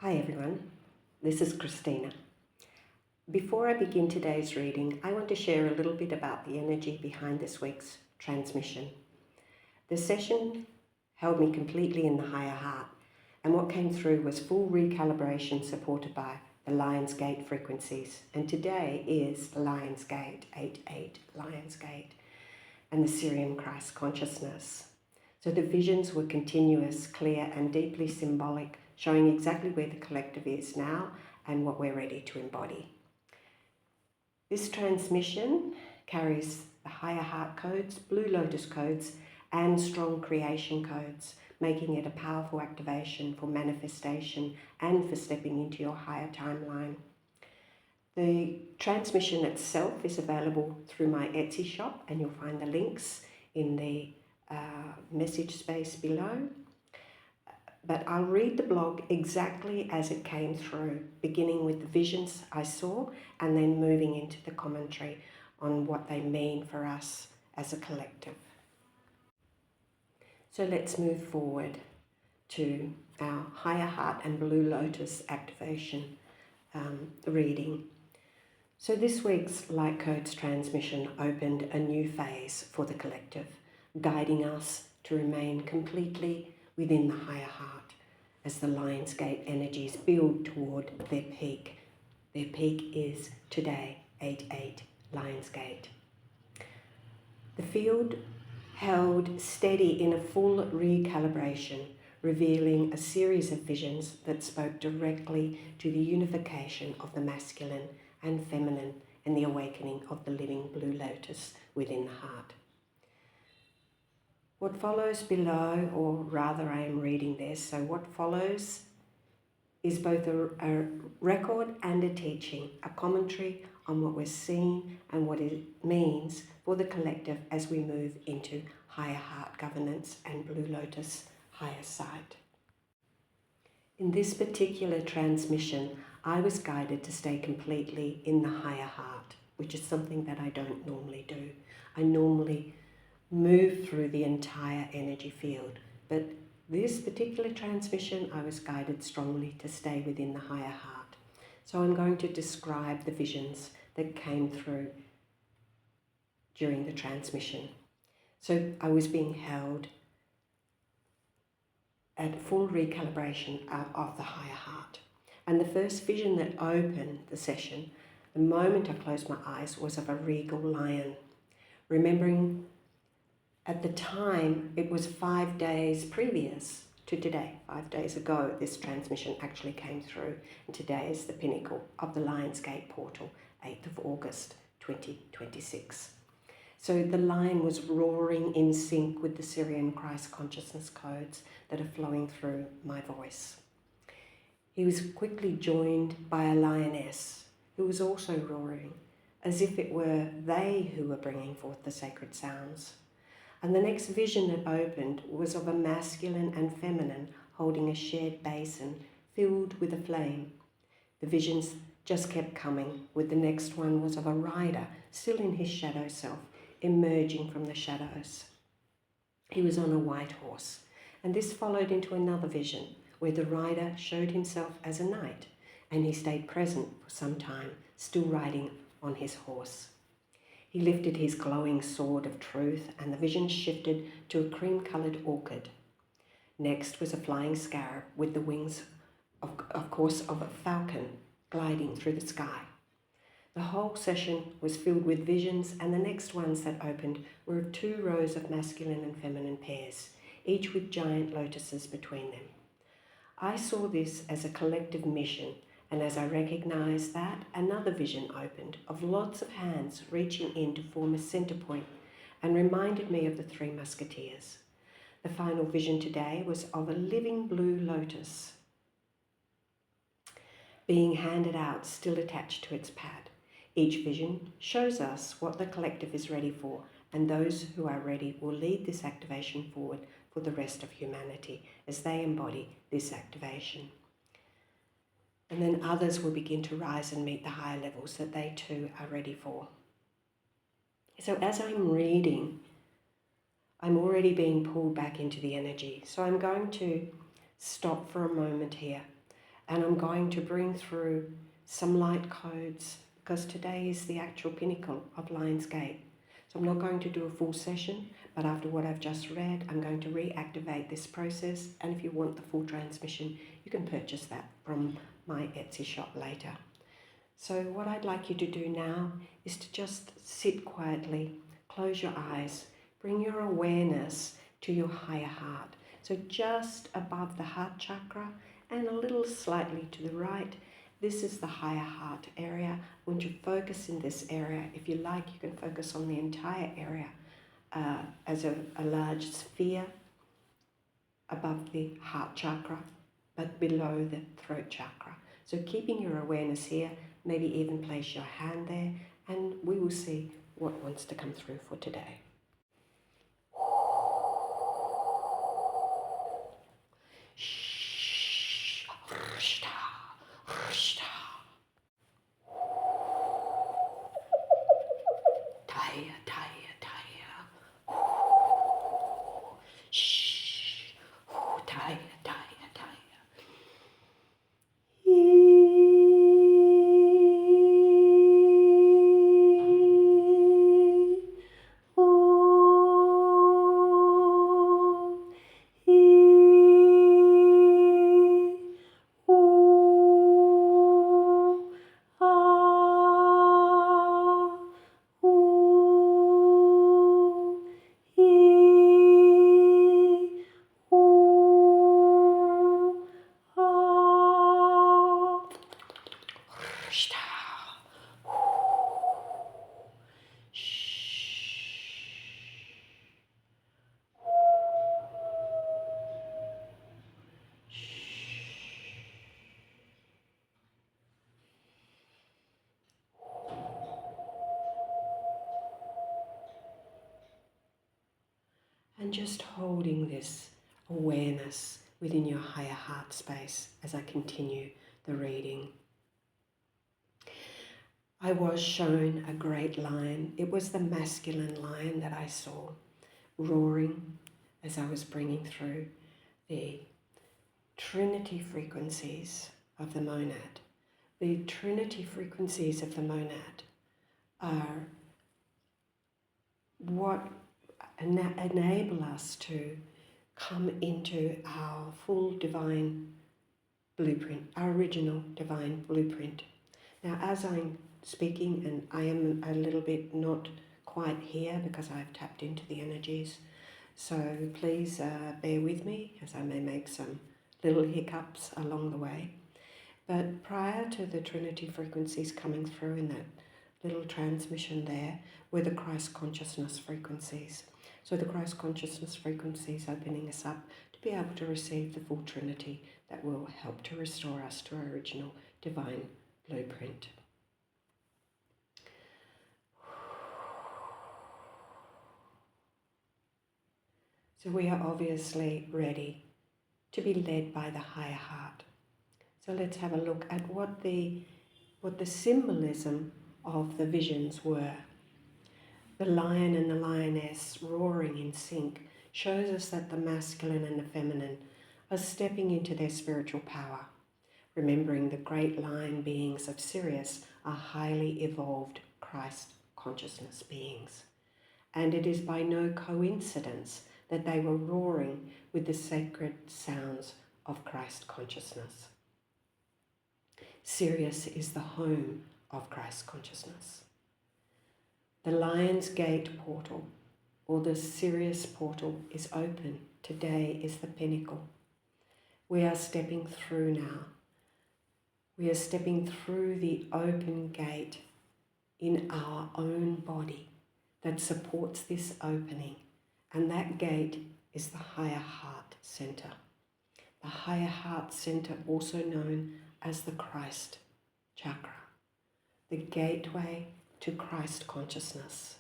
Hi everyone, this is Christina. Before I begin today's reading, I want to share a little bit about the energy behind this week's transmission. The session held me completely in the higher heart, and what came through was full recalibration supported by the Lion's Gate frequencies. And today is Lion's Gate, 8-8 Lion's Gate, and the Syrian Christ consciousness. So the visions were continuous, clear, and deeply symbolic, showing exactly where the collective is now and what we're ready to embody. This transmission carries the higher heart codes, Blue Lotus codes, and strong creation codes, making it a powerful activation for manifestation and for stepping into your higher timeline. The transmission itself is available through my Etsy shop, and you'll find the links in the message space below. But I'll read the blog exactly as it came through, beginning with the visions I saw and then moving into the commentary on what they mean for us as a collective. So let's move forward to our higher heart and Blue Lotus activation reading. So this week's Light Codes transmission opened a new phase for the collective, guiding us to remain completely within the higher heart as the Lion's Gate energies build toward their peak. Their peak is today, 8-8 Lion's Gate. The field held steady in a full recalibration, revealing a series of visions that spoke directly to the unification of the masculine and feminine and the awakening of the living Blue Lotus within the heart. What follows below, or rather I am reading this, so what follows is both a record and a teaching, a commentary on what we're seeing and what it means for the collective as we move into higher heart governance and Blue Lotus higher sight. In this particular transmission, I was guided to stay completely in the higher heart, which is something that I don't normally do. I normally move through the entire energy field, but this particular transmission I was guided strongly to stay within the higher heart. So I'm going to describe the visions that came through during the transmission. So I was being held at full recalibration of the higher heart. And the first vision that opened the session, the moment I closed my eyes, was of a regal lion. Remembering at the time, it was 5 days previous to today. 5 days ago, this transmission actually came through. And today is the pinnacle of the Lion's Gate portal, 8th of August, 2026. So the lion was roaring in sync with the Syrian Christ consciousness codes that are flowing through my voice. He was quickly joined by a lioness who was also roaring, as if it were they who were bringing forth the sacred sounds. And the next vision that opened was of a masculine and feminine holding a shared basin filled with a flame. The visions just kept coming, with the next one was of a rider still in his shadow self, emerging from the shadows. He was on a white horse, and this followed into another vision where the rider showed himself as a knight, and he stayed present for some time, still riding on his horse. He lifted his glowing sword of truth, and the vision shifted to a cream-coloured orchid. Next was a flying scarab with the wings, of course, of a falcon gliding through the sky. The whole session was filled with visions, and the next ones that opened were of 2 rows of masculine and feminine pairs, each with giant lotuses between them. I saw this as a collective mission, and as I recognized that, another vision opened of lots of hands reaching in to form a center point and reminded me of the 3 musketeers. The final vision today was of a living Blue Lotus being handed out, still attached to its pad. Each vision shows us what the collective is ready for, and those who are ready will lead this activation forward for the rest of humanity as they embody this activation. And then others will begin to rise and meet the higher levels that they too are ready for. So as I'm reading, I'm already being pulled back into the energy. So I'm going to stop for a moment here And I'm going to bring through some light codes because today is the actual pinnacle of Lion's Gate. So I'm not going to do a full session, but after what I've just read, I'm going to reactivate this process. And if you want the full transmission, you can purchase that from my Etsy shop later. So what I'd like you to do now is to just sit quietly, close your eyes, bring your awareness to your higher heart. So just above the heart chakra and a little slightly to the right, this is the higher heart area. I want you to focus in this area. If you like, you can focus on the entire area as a large sphere above the heart chakra, but below the throat chakra. So keeping your awareness here, maybe even place your hand there, and we will see what wants to come through for today. And just holding this awareness within your higher heart space as I continue the reading. I was shown a great lion. It was the masculine lion that I saw roaring as I was bringing through the trinity frequencies of the monad. The trinity frequencies of the monad are what enable us to come into our full divine blueprint, our original divine blueprint. Now, as I'm speaking, and I am a little bit not quite here because I've tapped into the energies, so please bear with me as I may make some little hiccups along the way. But prior to the Trinity frequencies coming through in that little transmission there were the Christ consciousness frequencies. So the Christ consciousness frequencies opening us up to be able to receive the full Trinity that will help to restore us to our original divine blueprint. So we are obviously ready to be led by the higher heart. So let's have a look at what the symbolism of the visions were. The lion and the lioness roaring in sync shows us that the masculine and the feminine are stepping into their spiritual power. Remembering the great lion beings of Sirius are highly evolved Christ consciousness beings. And it is by no coincidence that they were roaring with the sacred sounds of Christ consciousness. Sirius is the home of Christ consciousness. The Lion's Gate portal, or the Sirius portal, is open. Today is the pinnacle. We are stepping through now. We are stepping through the open gate in our own body that supports this opening, and that gate is the higher heart center. The higher heart center, also known as the Christ chakra, the gateway to Christ consciousness.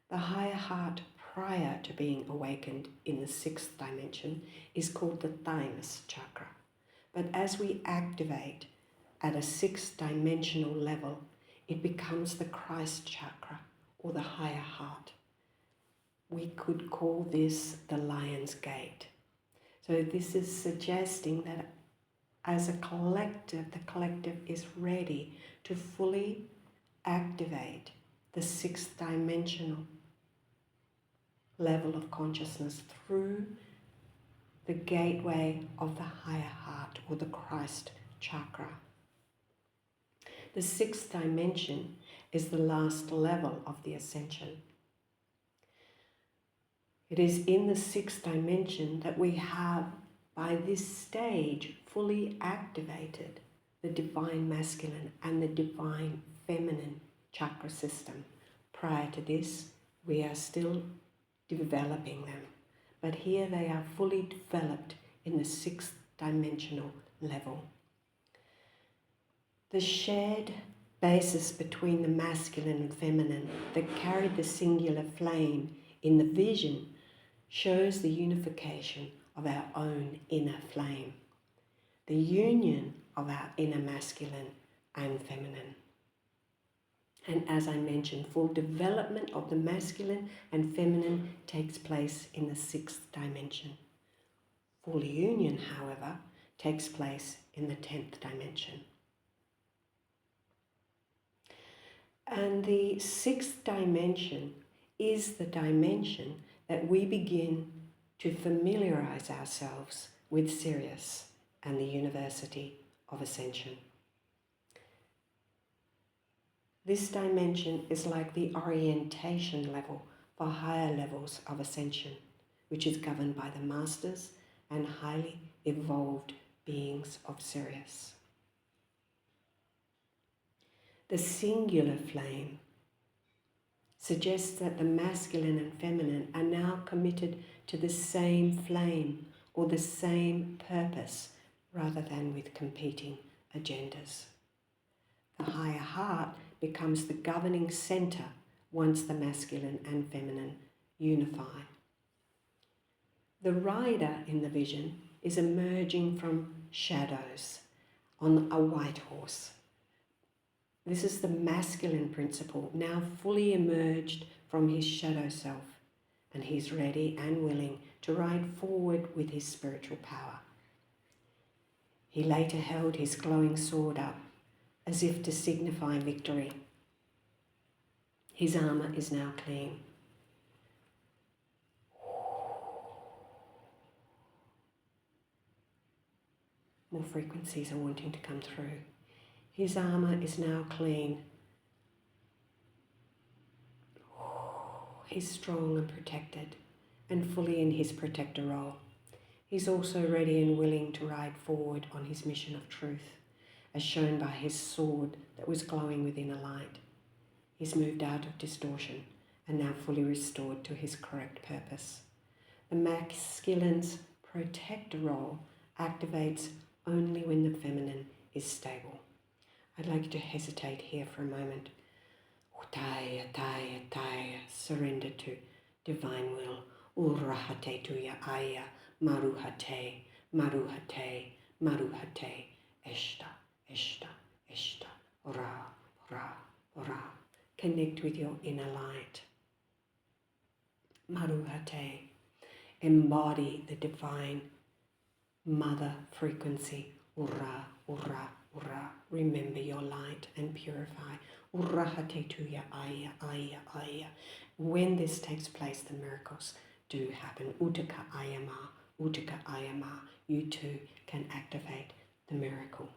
The higher heart prior to being awakened in the sixth dimension is called the thymus chakra. But as we activate at a sixth dimensional level, it becomes the Christ chakra or the higher heart. We could call this the Lion's Gate. So this is suggesting that as a collective, the collective is ready to fully activate the sixth dimensional level of consciousness through the gateway of the higher heart, or the Christ chakra. The sixth dimension is the last level of the ascension. It is in the sixth dimension that we have, by this stage, fully activated the divine masculine and the divine feminine chakra system. Prior to this, we are still developing them, but here they are fully developed in the sixth dimensional level. The shared basis between the masculine and feminine that carried the singular flame in the vision shows the unification of our own inner flame, the union of our inner masculine and feminine. And as I mentioned, full development of the masculine and feminine takes place in the sixth dimension. Full union, however, takes place in the 10th dimension. And the sixth dimension is the dimension that we begin to familiarize ourselves with Sirius and the University of Ascension. This dimension is like the orientation level for higher levels of ascension, which is governed by the masters and highly evolved beings of Sirius. The singular flame suggests that the masculine and feminine are now committed to the same flame or the same purpose, rather than with competing agendas. The higher heart becomes the governing center once the masculine and feminine unify. The rider in the vision is emerging from shadows on a white horse. This is the masculine principle, now fully emerged from his shadow self, and he's ready and willing to ride forward with his spiritual power. He later held his glowing sword up, as if to signify victory. His armor is now clean. More frequencies are wanting to come through. His armor is now clean. He's strong and protected, and fully in his protector role. He's also ready and willing to ride forward on his mission of truth, as shown by his sword that was glowing within a light. He's moved out of distortion and now fully restored to his correct purpose. The masculine's protector role activates only when the feminine is stable. I'd like you to hesitate here for a moment. Taya, taya, taya, surrender to divine will. Urahate tuya aya, maruhate, maruhate, maruhate, eshta, eshta, eshta, ora, ora, ora. Connect with your inner light. Maruhate, embody the divine mother frequency. Ura, ura, ura. Remember your light and purify. Urahate tuya aya, aya, aya. When this takes place, the miracles do happen. Utaka ayama, utaka ayama. You too can activate the miracle.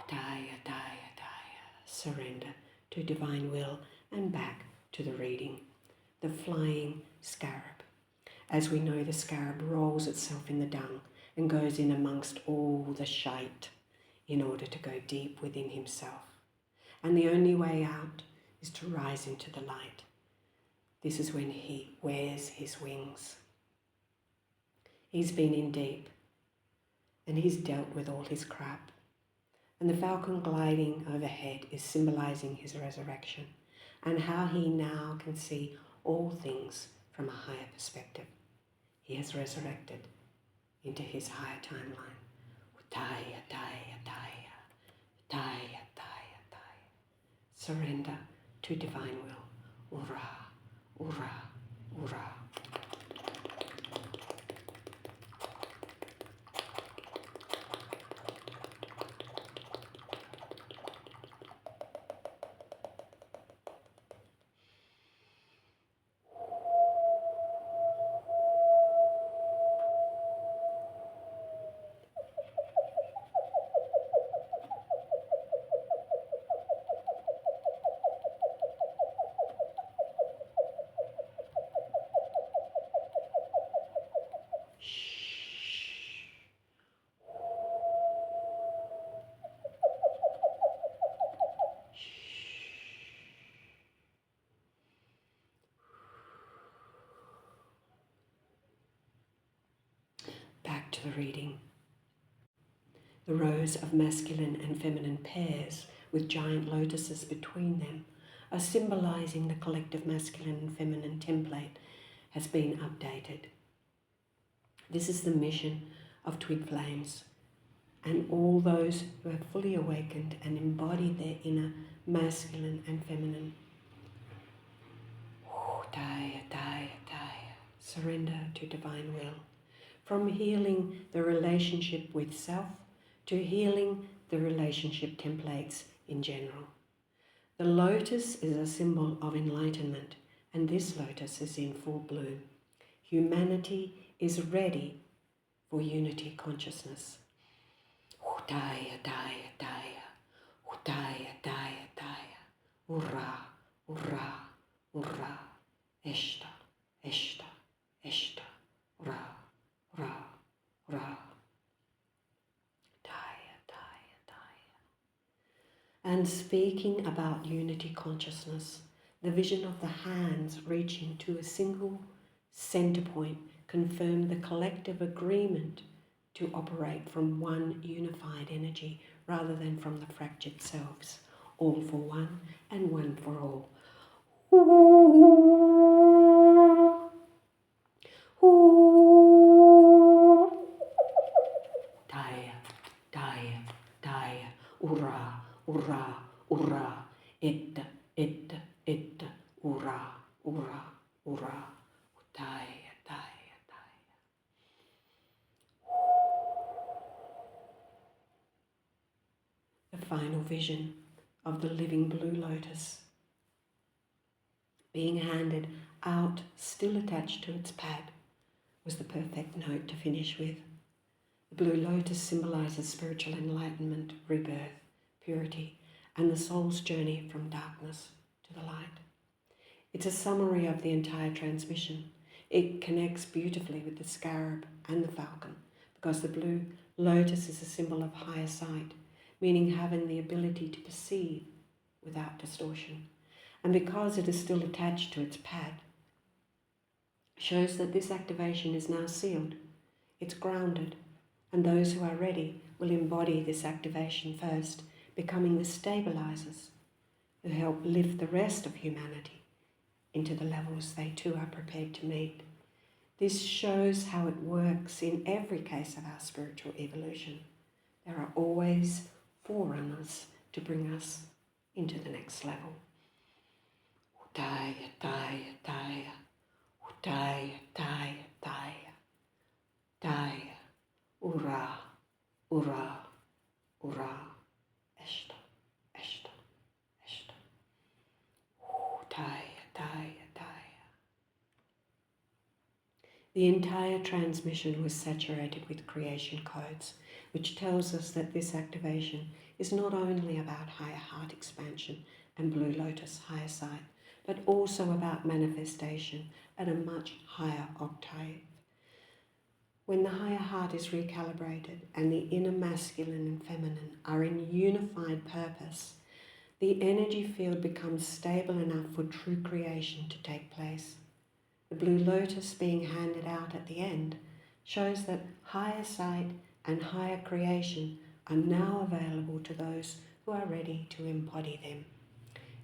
Daya, daya, daya. Surrender to divine will and back to the reading. The flying scarab. As we know, the scarab rolls itself in the dung and goes in amongst all the shite in order to go deep within himself. And the only way out is to rise into the light. This is when he wears his wings. He's been in deep and he's dealt with all his crap. And the falcon gliding overhead is symbolizing his resurrection and how he now can see all things from a higher perspective. He has resurrected into his higher timeline. Taya, taya, taya, taya, taya, taya. Surrender to divine will. Ura, ura, ura. to the reading. The rows of masculine and feminine pairs with giant lotuses between them are symbolizing the collective masculine and feminine template has been updated. This is the mission of Twin Flames, and all those who have fully awakened and embodied their inner masculine and feminine. Daya, daya, daya. Surrender to divine will. From healing the relationship with self to healing the relationship templates in general. The lotus is a symbol of enlightenment, and this lotus is in full bloom. Humanity is ready for unity consciousness. Daya, daya, daya. Daya, daya, daya. Ura, ura, ura. Eshta, eshta, eshta. Ra, ra, ra. Daya, daya, daya. And speaking about unity consciousness, the vision of the hands reaching to a single center point confirmed the collective agreement to operate from one unified energy rather than from the fractured selves, all for one and one for all. Daya, daya, daya, ura, ura, ura, itta, itta, itta, ura, ura, ura, daya, daya, daya. The final vision of the living Blue Lotus being handed out, still attached to its pad, was the perfect note to finish with. The Blue Lotus symbolizes spiritual enlightenment, rebirth, purity, and the soul's journey from darkness to the light. It's a summary of the entire transmission. It connects beautifully with the scarab and the falcon, because the Blue Lotus is a symbol of higher sight, meaning having the ability to perceive without distortion. And because it is still attached to its pad, shows that this activation is now sealed. It's grounded, and those who are ready will embody this activation first, becoming the stabilizers who help lift the rest of humanity into the levels they too are prepared to meet. This shows how it works in every case of our spiritual evolution. There are always forerunners to bring us into the next level. Daya, daya, daya. Daya, daya, daya. Daya. Ura, ura, ura. Eshta, eshta, eshta. Daya, daya, daya. The entire transmission was saturated with creation codes, which tells us that this activation is not only about higher heart expansion and Blue Lotus higher sight, but also about manifestation at a much higher octave. When the higher heart is recalibrated and the inner masculine and feminine are in unified purpose, the energy field becomes stable enough for true creation to take place. The Blue Lotus being handed out at the end shows that higher sight and higher creation are now available to those who are ready to embody them.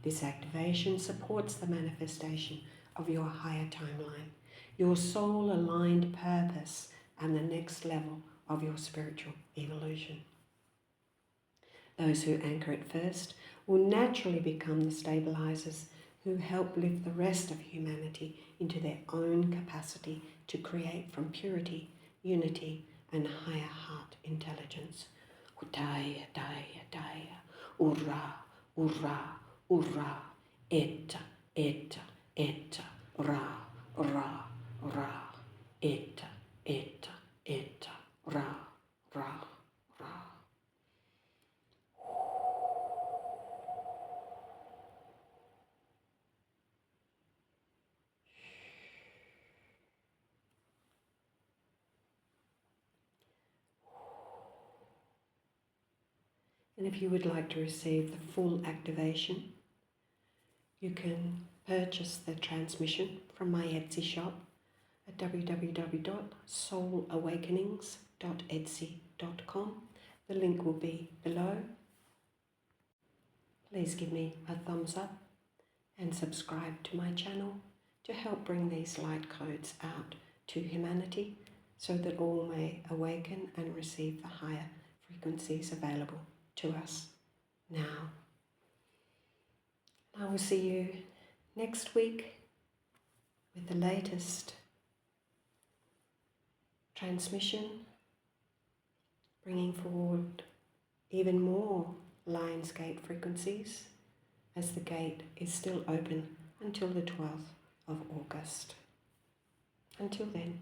This activation supports the manifestation of your higher timeline, your soul-aligned purpose, and the next level of your spiritual evolution. Those who anchor it first will naturally become the stabilizers who help lift the rest of humanity into their own capacity to create from purity, unity, and higher heart intelligence. Daya, daya, daya. Ura, ura, ura. Eta, eta, eta. Ra, ra, ra. Eta, eta, eta. Ra, ra, ra. And if you would like to receive the full activation, you can purchase the transmission from my Etsy shop. at www.soulawakenings.etsy.com. The link will be below. Please give me a thumbs up and subscribe to my channel to help bring these light codes out to humanity so that all may awaken and receive the higher frequencies available to us now. I will see you next week with the latest transmission, bringing forward even more Lion's Gate frequencies as the gate is still open until the 12th of August. Until then,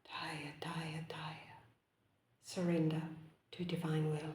Daya, Daya, Daya. Surrender to divine will.